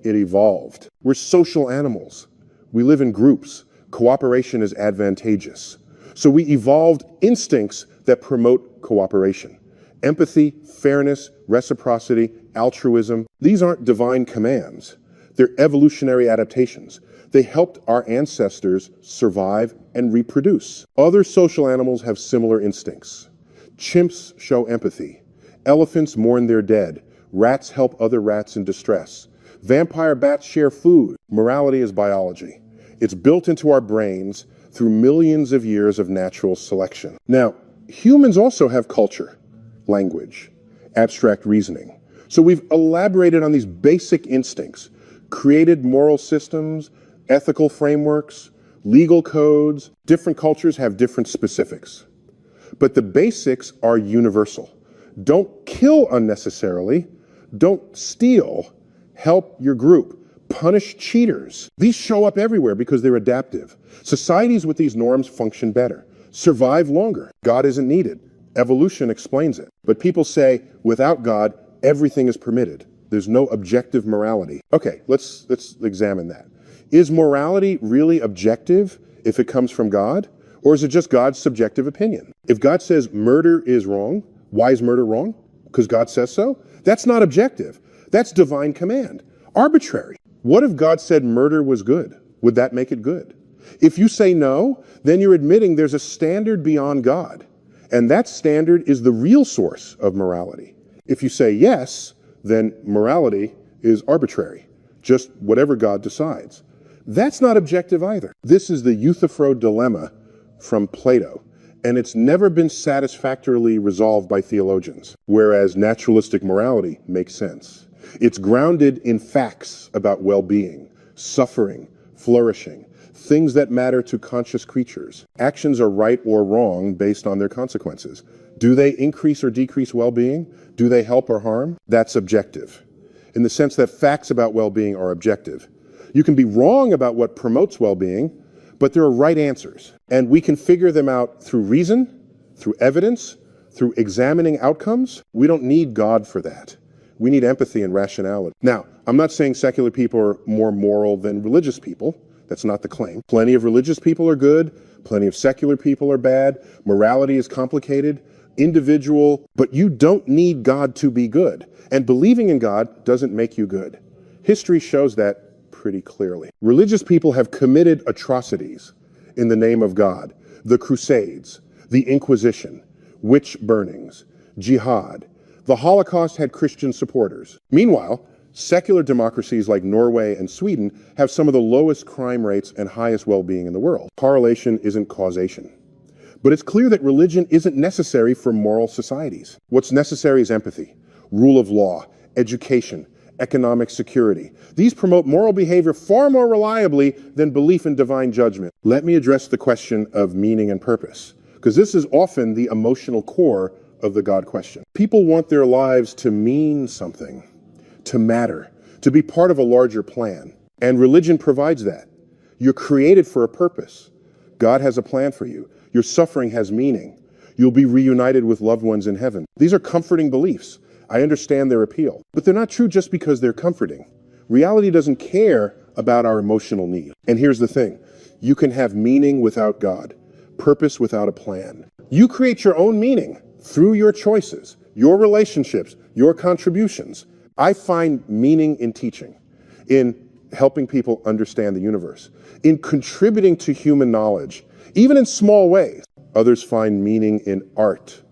It evolved. We're social animals. We live in groups. Cooperation is advantageous. So we evolved instincts that promote cooperation. Empathy, fairness, reciprocity, altruism. These aren't divine commands. They're evolutionary adaptations. They helped our ancestors survive and reproduce. Other social animals have similar instincts. Chimps show empathy. Elephants mourn their dead. Rats help other rats in distress. Vampire bats share food. Morality is biology. It's built into our brains through millions of years of natural selection. Now, humans also have culture, language, abstract reasoning. So we've elaborated on these basic instincts, created moral systems, ethical frameworks, legal codes. Different cultures have different specifics. But the basics are universal. Don't kill unnecessarily. Don't steal. Help your group. Punish cheaters. These show up everywhere because they're adaptive. Societies with these norms function better, survive longer. God isn't needed. Evolution explains it. But people say, without God, everything is permitted. There's no objective morality. Okay, let's examine that. Is morality really objective if it comes from God? Or is it just God's subjective opinion? If God says murder is wrong, why is murder wrong? Because God says so? That's not objective. That's divine command. Arbitrary. What if God said murder was good? Would that make it good? If you say no, then you're admitting there's a standard beyond God. And that standard is the real source of morality. If you say yes, then morality is arbitrary. Just whatever God decides. That's not objective either. This is the Euthyphro dilemma from Plato, and it's never been satisfactorily resolved by theologians, whereas naturalistic morality makes sense. It's grounded in facts about well-being, suffering, flourishing, things that matter to conscious creatures. Actions are right or wrong based on their consequences. Do they increase or decrease well-being? Do they help or harm? That's objective, in the sense that facts about well-being are objective. You can be wrong about what promotes well-being, but there are right answers. And we can figure them out through reason, through evidence, through examining outcomes. We don't need God for that. We need empathy and rationality. Now, I'm not saying secular people are more moral than religious people. That's not the claim. Plenty of religious people are good. Plenty of secular people are bad. Morality is complicated, individual, but you don't need God to be good. And believing in God doesn't make you good. History shows that pretty clearly. Religious people have committed atrocities in the name of God. The Crusades, the Inquisition, witch burnings, jihad. The Holocaust had Christian supporters. Meanwhile, secular democracies like Norway and Sweden have some of the lowest crime rates and highest well-being in the world. Correlation isn't causation. But it's clear that religion isn't necessary for moral societies. What's necessary is empathy, rule of law, education, economic security. These promote moral behavior far more reliably than belief in divine judgment. Let me address the question of meaning and purpose, because this is often the emotional core of the God question. People want their lives to mean something, to matter, to be part of a larger plan. And religion provides that. You're created for a purpose. God has a plan for you. Your suffering has meaning. You'll be reunited with loved ones in heaven. These are comforting beliefs. I understand their appeal, but they're not true just because they're comforting. Reality doesn't care about our emotional need. And here's the thing. You can have meaning without God, purpose without a plan. You create your own meaning through your choices, your relationships, your contributions. I find meaning in teaching, in helping people understand the universe, in contributing to human knowledge, even in small ways. Others find meaning in art,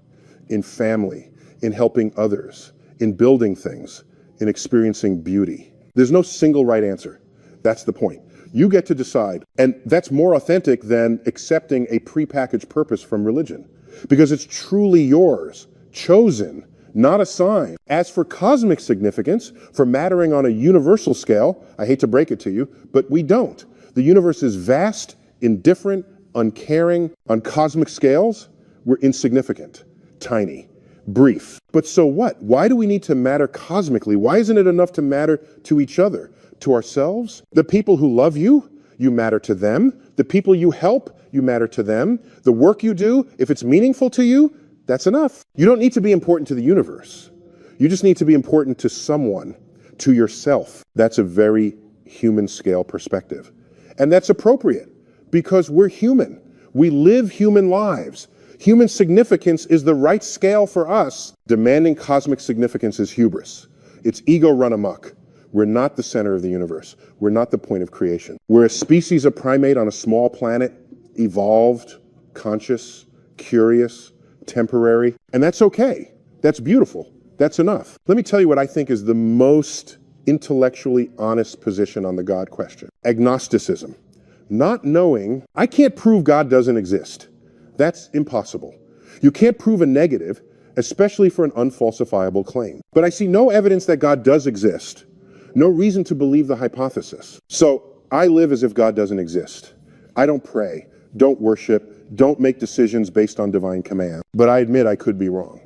in family, in helping others, in building things, in experiencing beauty. There's no single right answer. That's the point. You get to decide, and that's more authentic than accepting a prepackaged purpose from religion, because it's truly yours, chosen, not assigned. As for cosmic significance, for mattering on a universal scale, I hate to break it to you, but we don't. The universe is vast, indifferent, uncaring. On cosmic scales, we're insignificant, tiny, brief. But so what? Why do we need to matter cosmically? Why isn't it enough to matter to each other, to ourselves? The people who love you, you matter to them. The people you help, you matter to them. The work you do, if it's meaningful to you, that's enough. You don't need to be important to the universe. You just need to be important to someone, to yourself. That's a very human scale perspective. And that's appropriate because we're human. We live human lives. Human significance is the right scale for us. Demanding cosmic significance is hubris. It's ego run amok. We're not the center of the universe. We're not the point of creation. We're a species of primate on a small planet, evolved, conscious, curious, temporary, and that's okay. That's beautiful. That's enough. Let me tell you what I think is the most intellectually honest position on the God question. Agnosticism. Not knowing, I can't prove God doesn't exist. That's impossible. You can't prove a negative, especially for an unfalsifiable claim. But I see no evidence that God does exist. No reason to believe the hypothesis. So I live as if God doesn't exist. I don't pray, don't worship, don't make decisions based on divine command. But I admit I could be wrong.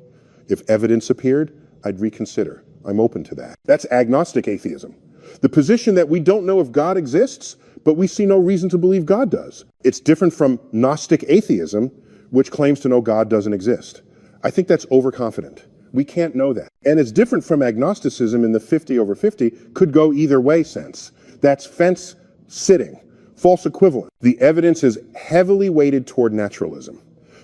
If evidence appeared, I'd reconsider. I'm open to that. That's agnostic atheism. The position that we don't know if God exists, but we see no reason to believe God does. It's different from Gnostic atheism, which claims to know God doesn't exist. I think that's overconfident. We can't know that. And it's different from agnosticism in the 50 over 50, could go either way sense. That's fence sitting. False equivalent. The evidence is heavily weighted toward naturalism,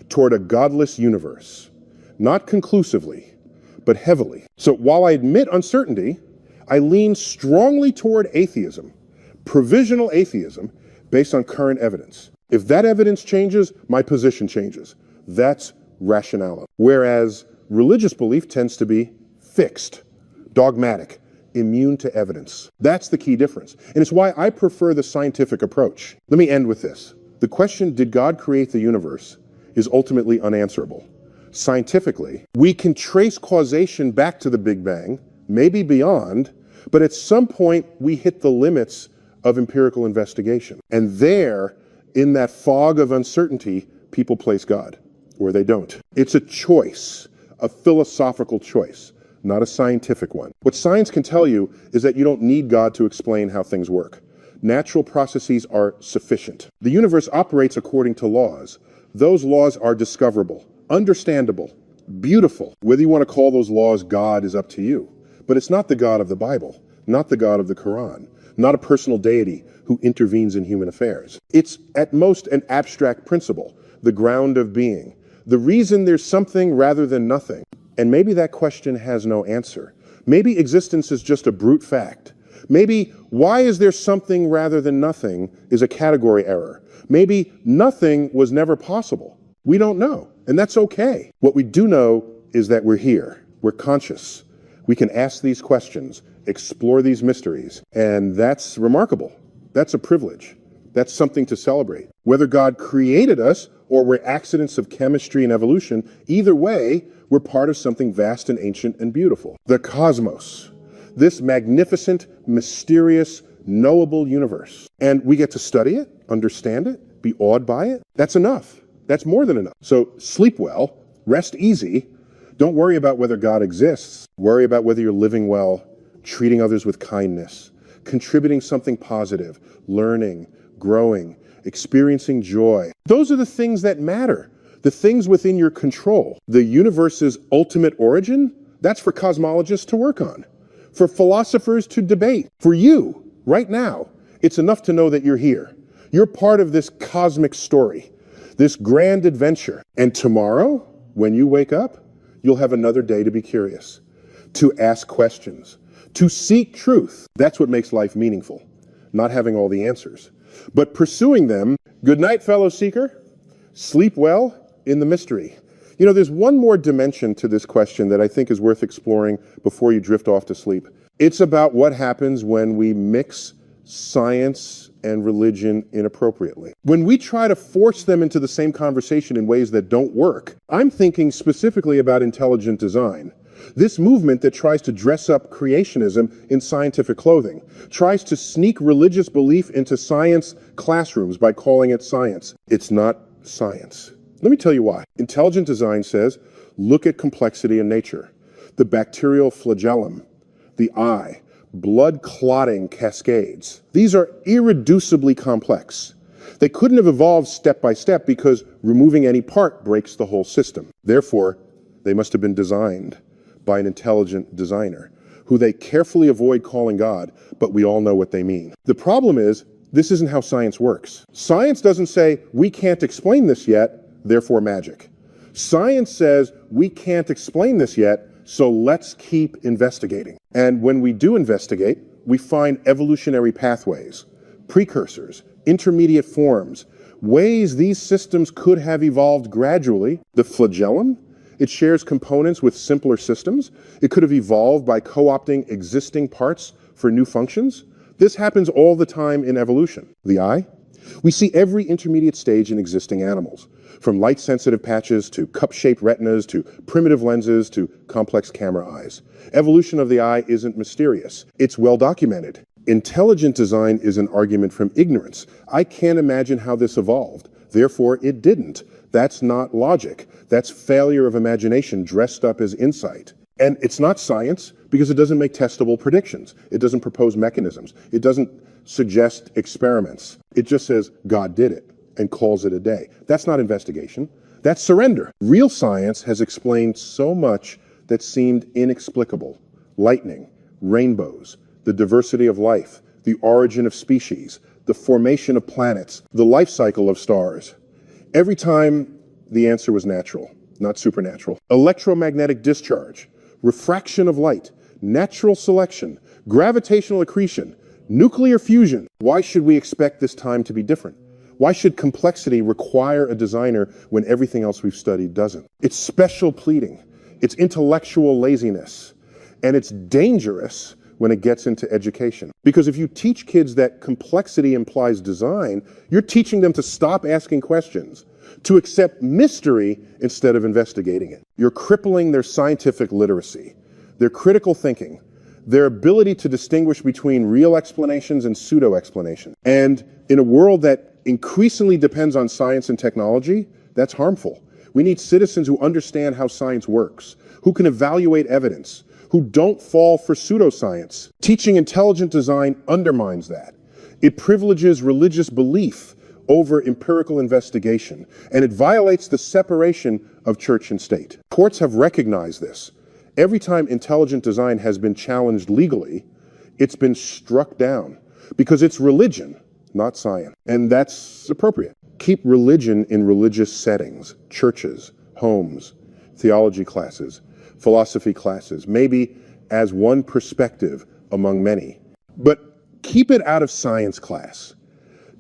toward a godless universe. Not conclusively, but heavily. So while I admit uncertainty, I lean strongly toward atheism, provisional atheism, based on current evidence. If that evidence changes, my position changes. That's rationality. Whereas religious belief tends to be fixed, dogmatic, immune to evidence. That's the key difference. And it's why I prefer the scientific approach. Let me end with this. The question, did God create the universe, is ultimately unanswerable. Scientifically, we can trace causation back to the Big Bang, maybe beyond, but at some point we hit the limits of empirical investigation. And there, in that fog of uncertainty, people place God, or they don't. It's a choice, a philosophical choice, not a scientific one. What science can tell you is that you don't need God to explain how things work. Natural processes are sufficient. The universe operates according to laws. Those laws are discoverable, understandable, beautiful. Whether you want to call those laws God is up to you. But it's not the God of the Bible, not the God of the Quran, not a personal deity who intervenes in human affairs. It's at most an abstract principle, the ground of being, the reason there's something rather than nothing. And maybe that question has no answer. Maybe existence is just a brute fact. Maybe why is there something rather than nothing is a category error. Maybe nothing was never possible. We don't know, and that's okay. What we do know is that we're here. We're conscious. We can ask these questions, explore these mysteries, and that's remarkable. That's a privilege. That's something to celebrate. Whether God created us or we're accidents of chemistry and evolution, either way, we're part of something vast and ancient and beautiful. The cosmos, this magnificent, mysterious, knowable universe. And we get to study it, understand it, be awed by it. That's enough. That's more than enough. So sleep well, rest easy. Don't worry about whether God exists. Worry about whether you're living well, treating others with kindness, contributing something positive, learning, growing, experiencing joy. Those are the things that matter, the things within your control. The universe's ultimate origin, that's for cosmologists to work on, for philosophers to debate. For you, right now, it's enough to know that you're here. You're part of this cosmic story, this grand adventure. And tomorrow, when you wake up, you'll have another day to be curious, to ask questions, to seek truth. That's what makes life meaningful. not having all the answers. But pursuing them, good night, fellow seeker. Sleep well in the mystery. You know, there's one more dimension to this question that I think is worth exploring before you drift off to sleep. It's about what happens when we mix science and religion inappropriately. When we try to force them into the same conversation in ways that don't work, I'm thinking specifically about intelligent design. This movement that tries to dress up creationism in scientific clothing, tries to sneak religious belief into science classrooms by calling it science. It's not science. Let me tell you why. Intelligent design says, look at complexity in nature. The bacterial flagellum, the eye, blood clotting cascades. These are irreducibly complex. They couldn't have evolved step by step because removing any part breaks the whole system. Therefore, they must have been designed by an intelligent designer, who they carefully avoid calling God, but we all know what they mean. The problem is, this isn't how science works. Science doesn't say, we can't explain this yet, therefore magic. Science says, we can't explain this yet, so let's keep investigating. And when we do investigate, we find evolutionary pathways, precursors, intermediate forms, ways these systems could have evolved gradually. The flagellum, it shares components with simpler systems. It could have evolved by co-opting existing parts for new functions. This happens all the time in evolution. The eye? We see every intermediate stage in existing animals, from light-sensitive patches to cup-shaped retinas to primitive lenses to complex camera eyes. Evolution of the eye isn't mysterious. It's well documented. Intelligent design is an argument from ignorance. I can't imagine how this evolved. Therefore, it didn't. That's not logic. That's failure of imagination dressed up as insight. And it's not science because it doesn't make testable predictions. It doesn't propose mechanisms. It doesn't suggest experiments. It just says God did it and calls it a day. That's not investigation. That's surrender. Real science has explained so much that seemed inexplicable. Lightning, rainbows, the diversity of life, the origin of species, the formation of planets, the life cycle of stars. Every time the answer was natural, not supernatural. Electromagnetic discharge, refraction of light, natural selection, gravitational accretion, nuclear fusion. Why should we expect this time to be different? Why should complexity require a designer when everything else we've studied doesn't? It's special pleading. It's intellectual laziness. And it's dangerous when it gets into education. Because if you teach kids that complexity implies design, you're teaching them to stop asking questions, to accept mystery instead of investigating it. You're crippling their scientific literacy, their critical thinking, their ability to distinguish between real explanations and pseudo-explanations. And in a world that increasingly depends on science and technology, that's harmful. We need citizens who understand how science works, who can evaluate evidence, who don't fall for pseudoscience. Teaching intelligent design undermines that. It privileges religious belief over empirical investigation, and it violates the separation of church and state. Courts have recognized this. Every time intelligent design has been challenged legally, it's been struck down because it's religion, not science. And that's appropriate. Keep religion in religious settings, churches, homes, theology classes, philosophy classes, maybe as one perspective among many. But keep it out of science class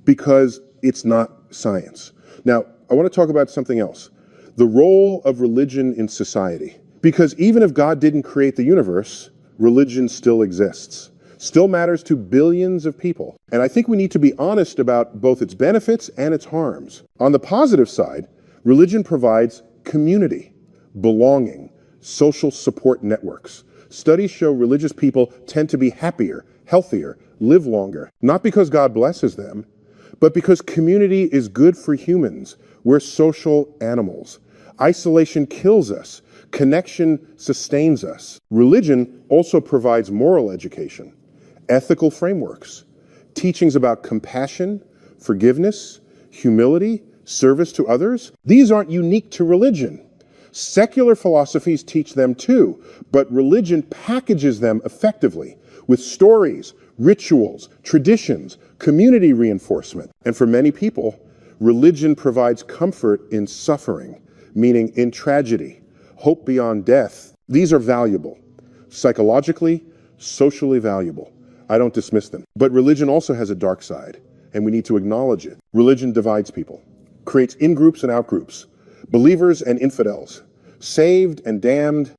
because it's not science. Now, I want to talk about something else. The role of religion in society. Because even if God didn't create the universe, religion still exists, still matters to billions of people. And I think we need to be honest about both its benefits and its harms. On the positive side, religion provides community, belonging, social support networks. Studies show religious people tend to be happier, healthier, live longer, not because God blesses them, but because community is good for humans. We're social animals. Isolation kills us. Connection sustains us. Religion also provides moral education, ethical frameworks, teachings about compassion, forgiveness, humility, service to others. These aren't unique to religion. Secular philosophies teach them too, but religion packages them effectively with stories, rituals, traditions, community reinforcement. And for many people, religion provides comfort in suffering, meaning in tragedy, hope beyond death. These are valuable, psychologically, socially valuable. I don't dismiss them. But religion also has a dark side, and we need to acknowledge it. Religion divides people, creates in-groups and out-groups, believers and infidels, saved and damned,